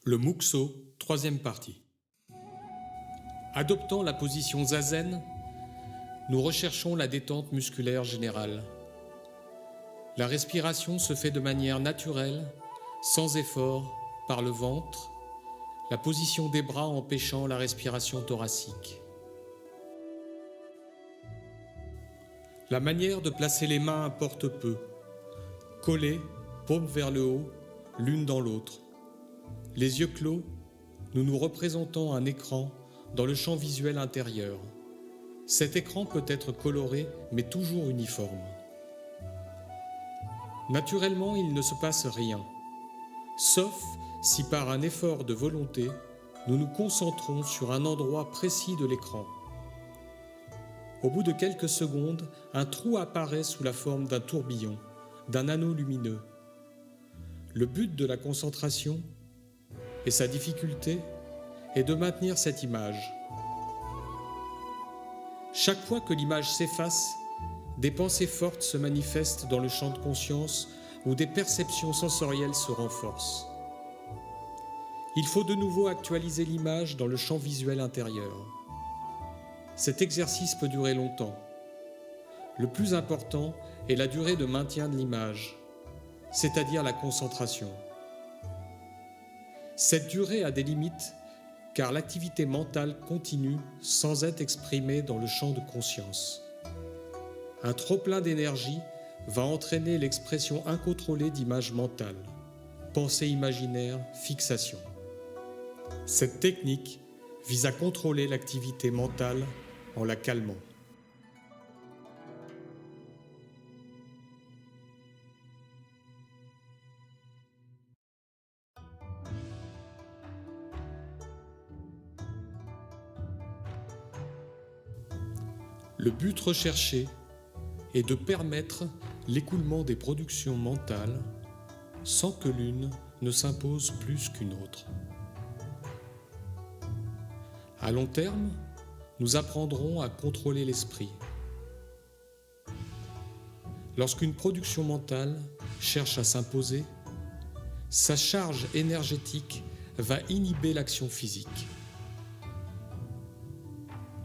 Le Muxo, troisième partie. Adoptant la position zazen, nous recherchons la détente musculaire générale. La respiration se fait de manière naturelle, sans effort, par le ventre, la position des bras empêchant la respiration thoracique. La manière de placer les mains importe peu. Collées, paumes vers le haut, l'une dans l'autre. Les yeux clos, nous nous représentons un écran dans le champ visuel intérieur. Cet écran peut être coloré, mais toujours uniforme. Naturellement, il ne se passe rien, sauf si par un effort de volonté, nous nous concentrons sur un endroit précis de l'écran. Au bout de quelques secondes, un trou apparaît sous la forme d'un tourbillon, d'un anneau lumineux. Le but de la concentration et sa difficulté est de maintenir cette image. Chaque fois que l'image s'efface, des pensées fortes se manifestent dans le champ de conscience où des perceptions sensorielles se renforcent. Il faut de nouveau actualiser l'image dans le champ visuel intérieur. Cet exercice peut durer longtemps. Le plus important est la durée de maintien de l'image, c'est-à-dire la concentration. Cette durée a des limites car l'activité mentale continue sans être exprimée dans le champ de conscience. Un trop-plein d'énergie va entraîner l'expression incontrôlée d'images mentales, pensées imaginaires, fixations. Cette technique vise à contrôler l'activité mentale en la calmant. Le but recherché est de permettre l'écoulement des productions mentales sans que l'une ne s'impose plus qu'une autre. À long terme, nous apprendrons à contrôler l'esprit. Lorsqu'une production mentale cherche à s'imposer, sa charge énergétique va inhiber l'action physique.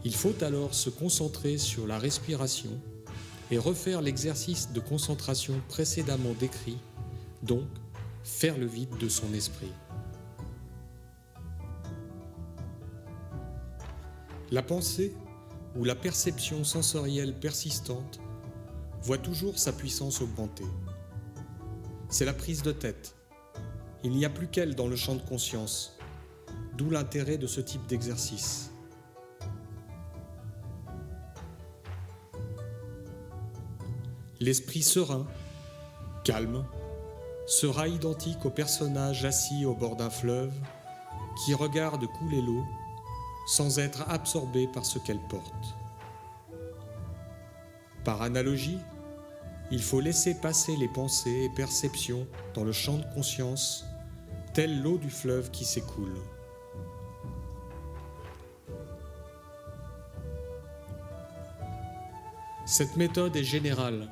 Il faut alors se concentrer sur la respiration et refaire l'exercice de concentration précédemment décrit, donc faire le vide de son esprit. La pensée ou la perception sensorielle persistante voit toujours sa puissance augmenter. C'est la prise de tête. Il n'y a plus qu'elle dans le champ de conscience, d'où l'intérêt de ce type d'exercice. L'esprit serein, calme, sera identique au personnage assis au bord d'un fleuve qui regarde couler l'eau sans être absorbé par ce qu'elle porte. Par analogie, il faut laisser passer les pensées et perceptions dans le champ de conscience, telle l'eau du fleuve qui s'écoule. Cette méthode est générale,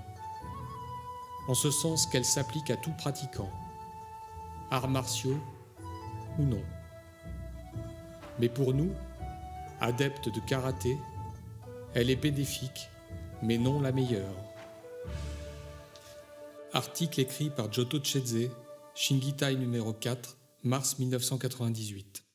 en ce sens qu'elle s'applique à tout pratiquant, arts martiaux ou non. Mais pour nous, adeptes de karaté, elle est bénéfique, mais non la meilleure. Article écrit par Joto Tshedze, Shingitai numéro 4, mars 1998.